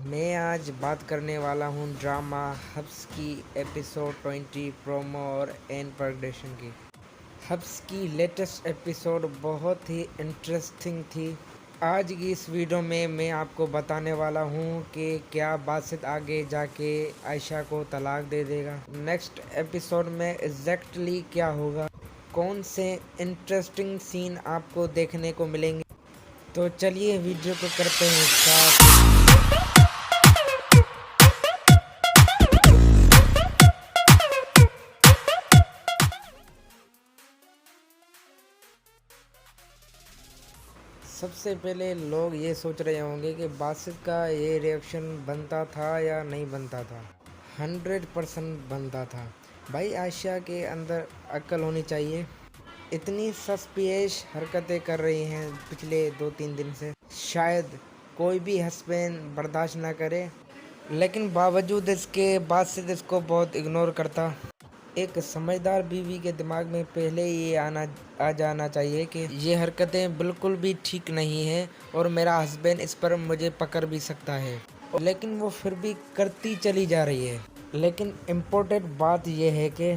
मैं आज बात करने वाला हूँ ड्रामा हब्स की एपिसोड 20 प्रोमो और एंड प्रोडक्शन की। हब्स की लेटेस्ट एपिसोड बहुत ही इंटरेस्टिंग थी। आज की इस वीडियो में मैं आपको बताने वाला हूँ कि क्या बासित आगे जाके आयशा को तलाक दे देगा, नेक्स्ट एपिसोड में एग्जैक्टली क्या होगा, कौन से इंटरेस्टिंग सीन आपको देखने को मिलेंगे। तो चलिए वीडियो को करते हैं स्टार्ट। सबसे पहले लोग ये सोच रहे होंगे कि बासित का ये रिएक्शन बनता था या नहीं बनता था। 100% बनता था। भाई आयशा के अंदर अक्ल होनी चाहिए। इतनी सस्पियस हरकतें कर रही हैं पिछले 2-3 दिन से, शायद कोई भी हस्बैंड बर्दाश्त ना करे, लेकिन बावजूद इसके बासित इसको बहुत इग्नोर करता। एक समझदार बीवी के दिमाग में पहले ये आ जाना चाहिए कि ये हरकतें बिल्कुल भी ठीक नहीं है और मेरा हस्बैंड इस पर मुझे पकड़ भी सकता है, लेकिन वो फिर भी करती चली जा रही है। लेकिन इम्पोर्टेंट बात यह है कि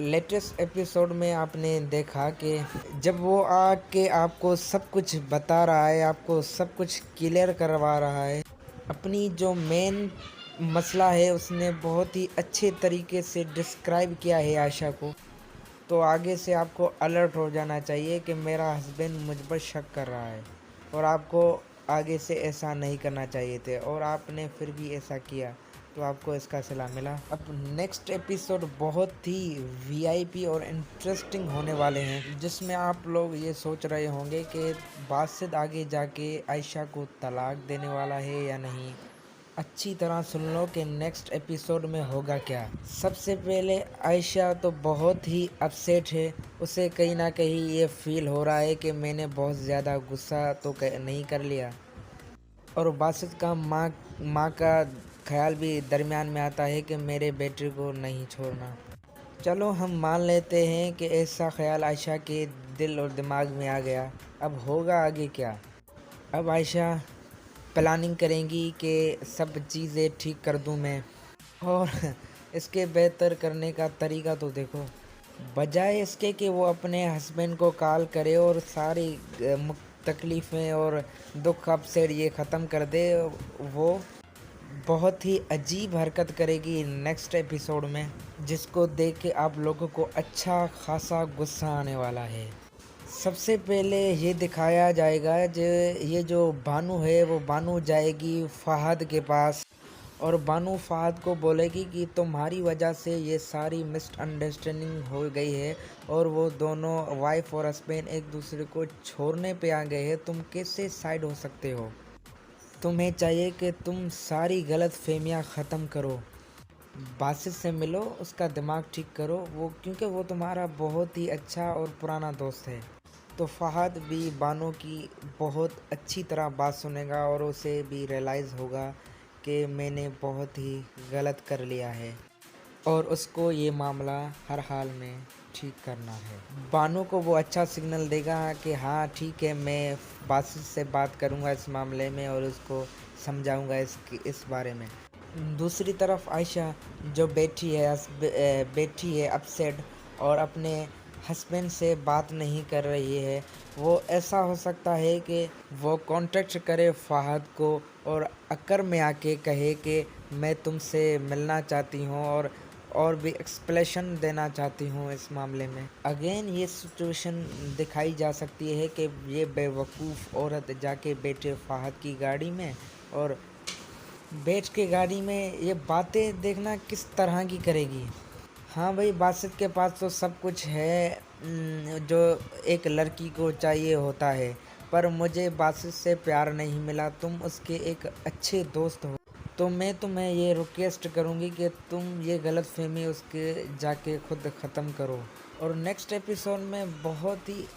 लेटेस्ट एपिसोड में आपने देखा कि जब वो आके आपको सब कुछ बता रहा है, आपको सब कुछ क्लियर करवा रहा है, अपनी जो मेन मसला है उसने बहुत ही अच्छे तरीके से डिस्क्राइब किया है आयशा को। तो आगे से आपको अलर्ट हो जाना चाहिए कि मेरा हस्बैंड मुझ पर शक कर रहा है और आपको आगे से ऐसा नहीं करना चाहिए थे, और आपने फिर भी ऐसा किया तो आपको इसका सिला मिला। अब नेक्स्ट एपिसोड बहुत ही वीआईपी और इंटरेस्टिंग होने वाले हैं, जिसमें आप लोग ये सोच रहे होंगे कि बासित आगे जाके आयशा को तलाक देने वाला है या नहीं। अच्छी तरह सुन लो कि नेक्स्ट एपिसोड में होगा क्या। सबसे पहले आयशा तो बहुत ही अपसेट है। उसे कहीं ना कहीं ये फील हो रहा है कि मैंने बहुत ज़्यादा गुस्सा तो नहीं कर लिया, और बासित का माँ का ख्याल भी दरमियान में आता है कि मेरे बेटे को नहीं छोड़ना। चलो हम मान लेते हैं कि ऐसा ख्याल आयशा के दिल और दिमाग में आ गया। अब होगा आगे क्या। अब आयशा प्लानिंग करेंगी कि सब चीज़ें ठीक कर दूं मैं, और इसके बेहतर करने का तरीका तो देखो, बजाय इसके कि वो अपने हस्बैंड को कॉल करे और सारी तकलीफ़ें और दुख अपसेट ये ख़त्म कर दे, वो बहुत ही अजीब हरकत करेगी नेक्स्ट एपिसोड में, जिसको देख के आप लोगों को अच्छा खासा गुस्सा आने वाला है। सबसे पहले ये दिखाया जाएगा जो ये जो बानू है, वो बानू जाएगी फ़हद के पास, और बानू फ़हद को बोलेगी कि तुम्हारी वजह से ये सारी मिसअंडरस्टैंडिंग हो गई है और वो दोनों वाइफ और हस्बैंड एक दूसरे को छोड़ने पे आ गए हैं। तुम कैसे साइड हो सकते हो। तुम्हें चाहिए कि तुम सारी गलत फहमियाँ ख़त्म करो, बासित से मिलो, उसका दिमाग ठीक करो, वो क्योंकि वो तुम्हारा बहुत ही अच्छा और पुराना दोस्त है। तो फ़हद भी बानो की बहुत अच्छी तरह बात सुनेगा और उसे भी रियलाइज़ होगा कि मैंने बहुत ही गलत कर लिया है, और उसको ये मामला हर हाल में ठीक करना है। बानो को वो अच्छा सिग्नल देगा कि हाँ ठीक है, मैं बासित से बात करूँगा इस मामले में और उसको समझाऊँगा इस बारे में। दूसरी तरफ आयशा जो बैठी है अपसेट, और अपने हस्बैंड से बात नहीं कर रही है, वो ऐसा हो सकता है कि वो कांटेक्ट करे फ़हद को और अक्कर में आके कहे कि मैं तुमसे मिलना चाहती हूँ और भी एक्सप्लेनेशन देना चाहती हूँ इस मामले में। अगेन ये सिचुएशन दिखाई जा सकती है कि ये बेवकूफ़ औरत जाके बैठे फ़हद की गाड़ी में, और बैठ के गाड़ी में ये बातें देखना किस तरह की करेगी। हाँ भाई, बासित के पास तो सब कुछ है जो एक लड़की को चाहिए होता है, पर मुझे बासित से प्यार नहीं मिला। तुम उसके एक अच्छे दोस्त हो, तो मैं तुम्हें ये रिक्वेस्ट करूँगी कि तुम ये गलतफहमी उसके जाके खुद ख़त्म करो। और नेक्स्ट एपिसोड में बहुत ही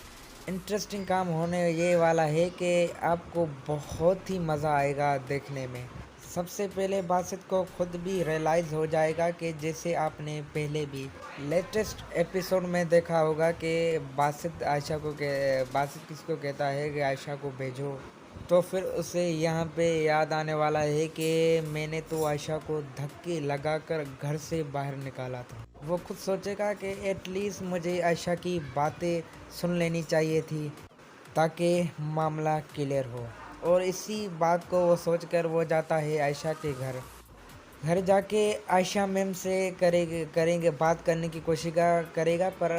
इंटरेस्टिंग काम होने ये वाला है कि आपको बहुत ही मज़ा आएगा देखने में। सबसे पहले बासित को खुद भी रियलाइज़ हो जाएगा कि जैसे आपने पहले भी लेटेस्ट एपिसोड में देखा होगा कि बासित किसको कहता है कि आयशा को भेजो। तो फिर उसे यहाँ पे याद आने वाला है कि मैंने तो आयशा को धक्के लगाकर घर से बाहर निकाला था। वो खुद सोचेगा कि एटलीस्ट मुझे आयशा की बातें सुन लेनी चाहिए थी ताकि मामला क्लियर हो। और इसी बात को वो सोचकर वो जाता है आयशा के घर। घर जाके आयशा मैम से करेंगे बात करने की कोशिश करेगा, पर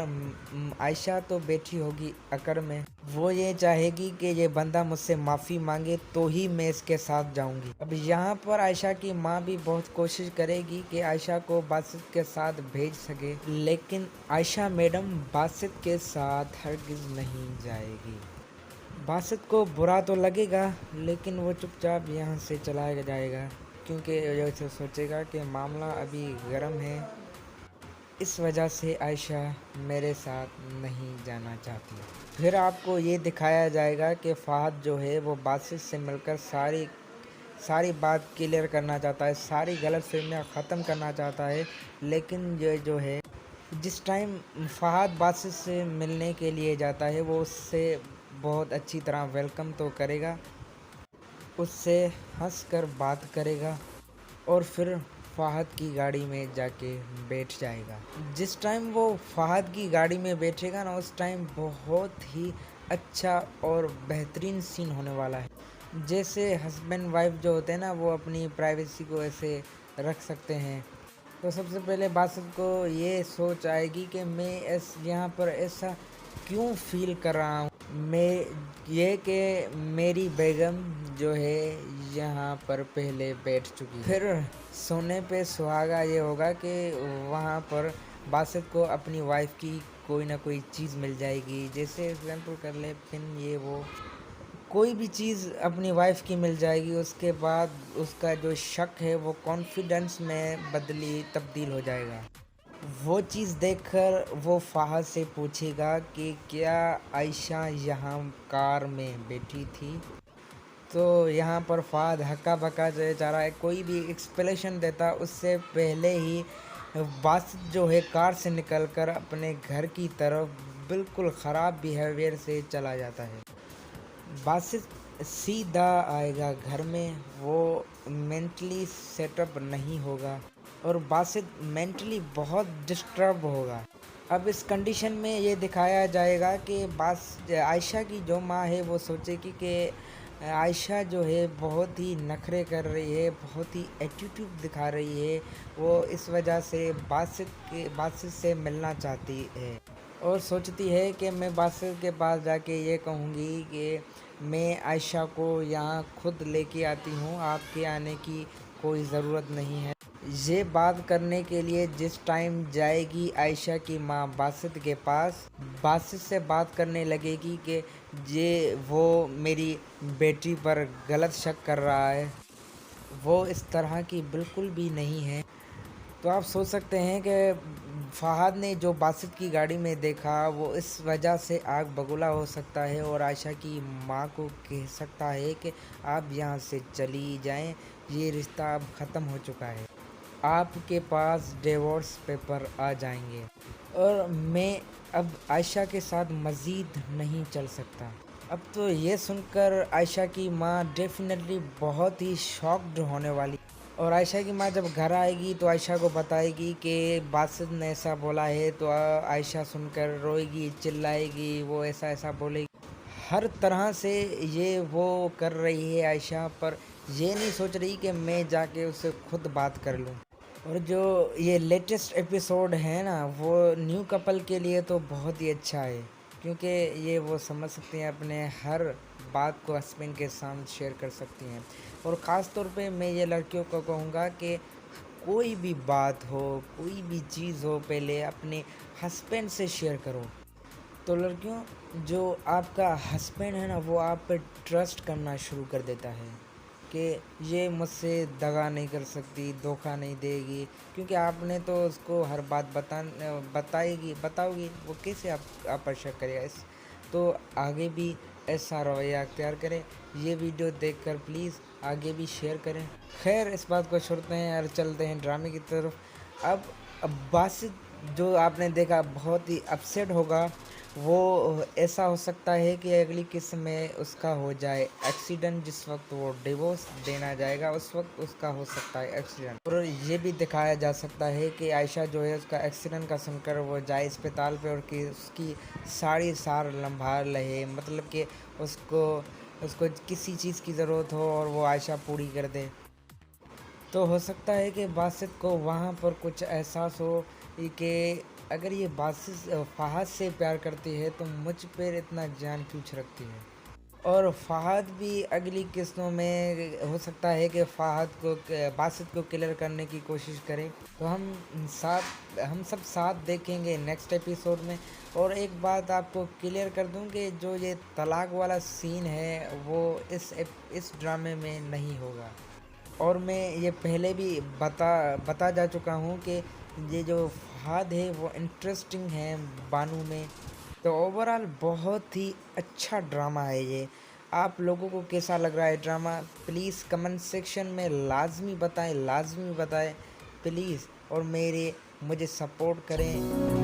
आयशा तो बैठी होगी अकड़ में। वो ये चाहेगी कि ये बंदा मुझसे माफ़ी मांगे तो ही मैं इसके साथ जाऊंगी। अब यहाँ पर आयशा की माँ भी बहुत कोशिश करेगी कि आयशा को बासित के साथ भेज सके, लेकिन आयशा मैडम बासित के साथ हरगिज़ नहीं जाएगी। बासित को बुरा तो लगेगा, लेकिन वो चुपचाप यहाँ से चला जाएगा, क्योंकि वो सोचेगा कि मामला अभी गर्म है। इस वजह से आयशा मेरे साथ नहीं जाना चाहती। फिर आपको ये दिखाया जाएगा कि फ़हद जो है वो बासित से मिलकर सारी बात क्लियर करना चाहता है, सारी गलतफहमियाँ ख़त्म करना चाहता है। लेकिन ये जो है, जिस टाइम फ़हद बासित से मिलने के लिए जाता है, वो उससे बहुत अच्छी तरह वेलकम तो करेगा, उससे हंसकर बात करेगा और फिर फ़हद की गाड़ी में जाके बैठ जाएगा। जिस टाइम वो फ़हद की गाड़ी में बैठेगा ना, उस टाइम बहुत ही अच्छा और बेहतरीन सीन होने वाला है। जैसे हस्बैंड वाइफ जो होते हैं ना, वो अपनी प्राइवेसी को ऐसे रख सकते हैं। तो सबसे पहले बासित को ये सोच आएगी कि मैं यहाँ पर ऐसा क्यों फील कर रहा हूँ। मैं ये कि मेरी बेगम जो है यहाँ पर पहले बैठ चुकी है। फिर सोने पे सुहागा ये होगा कि वहाँ पर बासित को अपनी वाइफ की कोई ना कोई चीज़ मिल जाएगी। जैसे एग्जाम्पल कर ले, पिन, ये वो कोई भी चीज़ अपनी वाइफ की मिल जाएगी। उसके बाद उसका जो शक है वो कॉन्फिडेंस में तब्दील हो जाएगा। वो चीज़ देखकर वो फ़हद से पूछेगा कि क्या आयशा यहाँ कार में बैठी थी। तो यहाँ पर फ़हद हक्का बक्का जो जा रहा है, कोई भी एक्सप्लेनेशन देता उससे पहले ही बासित जो है कार से निकलकर अपने घर की तरफ बिल्कुल ख़राब बिहेवियर से चला जाता है। बासित सीधा आएगा घर में, वो मेंटली सेटअप नहीं होगा और बासित मेंटली बहुत डिस्टर्ब होगा। अब इस कंडीशन में ये दिखाया जाएगा कि आयशा की जो माँ है वो सोचेगी कि आयशा जो है बहुत ही नखरे कर रही है, बहुत ही एटीट्यूड दिखा रही है। वो इस वजह से बासित से मिलना चाहती है और सोचती है कि मैं बासित के पास जाके ये कहूँगी कि मैं आयशा को यहाँ खुद लेके आती हूँ, आपके आने की कोई ज़रूरत नहीं है। ये बात करने के लिए जिस टाइम जाएगी आयशा की माँ बासित के पास, बासित से बात करने लगेगी कि वो मेरी बेटी पर गलत शक कर रहा है, वो इस तरह की बिल्कुल भी नहीं है। तो आप सोच सकते हैं कि फ़हद ने जो बासित की गाड़ी में देखा वो इस वजह से आग बबूला हो सकता है और आयशा की माँ को कह सकता है कि आप यहाँ से चली जाएं, ये रिश्ता अब ख़त्म हो चुका है, आपके पास डिवोर्स पेपर आ जाएंगे और मैं अब आयशा के साथ मज़ीद नहीं चल सकता। अब तो ये सुनकर आयशा की माँ डेफिनेटली बहुत ही शॉक्ड होने वाली और आयशा की माँ जब घर आएगी तो आयशा को बताएगी कि बासित ने ऐसा बोला है। तो आयशा सुनकर रोएगी, चिल्लाएगी, वो ऐसा ऐसा बोलेगी, हर तरह से ये वो कर रही है आयशा, पर ये नहीं सोच रही कि मैं जाके उससे खुद बात कर लूँ। और जो ये लेटेस्ट एपिसोड है ना, वो न्यू कपल के लिए तो बहुत ही अच्छा है, क्योंकि ये वो समझ सकते हैं, अपने हर बात को हस्बैंड के साथ शेयर कर सकती हैं। और ख़ास तौर पे मैं ये लड़कियों को कहूँगा कि कोई भी बात हो, कोई भी चीज़ हो, पहले अपने हस्बैंड से शेयर करो। तो लड़कियों, जो आपका हस्बैंड है ना, वो आप पे ट्रस्ट करना शुरू कर देता है कि ये मुझसे दगा नहीं कर सकती, धोखा नहीं देगी, क्योंकि आपने तो उसको हर बात बताओगी, वो कैसे आप पर शक करेगा। तो आगे भी ऐसा रवैया अख्तियार करें। ये वीडियो देखकर प्लीज़ आगे भी शेयर करें। खैर, इस बात को छोड़ते हैं और चलते हैं ड्रामे की तरफ। अब बासित जो आपने देखा बहुत ही अपसेट होगा वो ऐसा हो सकता है कि अगली किस्त में उसका हो जाए एक्सीडेंट। जिस वक्त वो डिवोर्स देना जाएगा उस वक्त उसका हो सकता है एक्सीडेंट। और ये भी दिखाया जा सकता है कि आयशा जो है उसका एक्सीडेंट का सुनकर वो जाए अस्पताल पे और कि उसकी सारी सार लम्हा रहे, मतलब कि उसको उसको किसी चीज़ की ज़रूरत हो और वो आयशा पूरी कर दे। तो हो सकता है कि बासित को वहाँ पर कुछ एहसास हो कि अगर ये बासित फ़हाद से प्यार करती है तो मुझ पर इतना जान क्यों रखती है। और फ़हाद भी अगली किस्तों में हो सकता है कि फ़हाद को बासित को क्लियर करने की कोशिश करें। तो हम सब साथ देखेंगे नेक्स्ट एपिसोड में। और एक बात आपको क्लियर कर दूं कि जो ये तलाक वाला सीन है वो इस ड्रामे में नहीं होगा। और मैं ये पहले भी बता जा चुका हूँ कि ये जो फ़हाद है वो इंटरेस्टिंग है बानू में। तो ओवरऑल बहुत ही अच्छा ड्रामा है ये। आप लोगों को कैसा लग रहा है ड्रामा, प्लीज़ कमेंट सेक्शन में लाजमी बताएं प्लीज़। और मुझे सपोर्ट करें।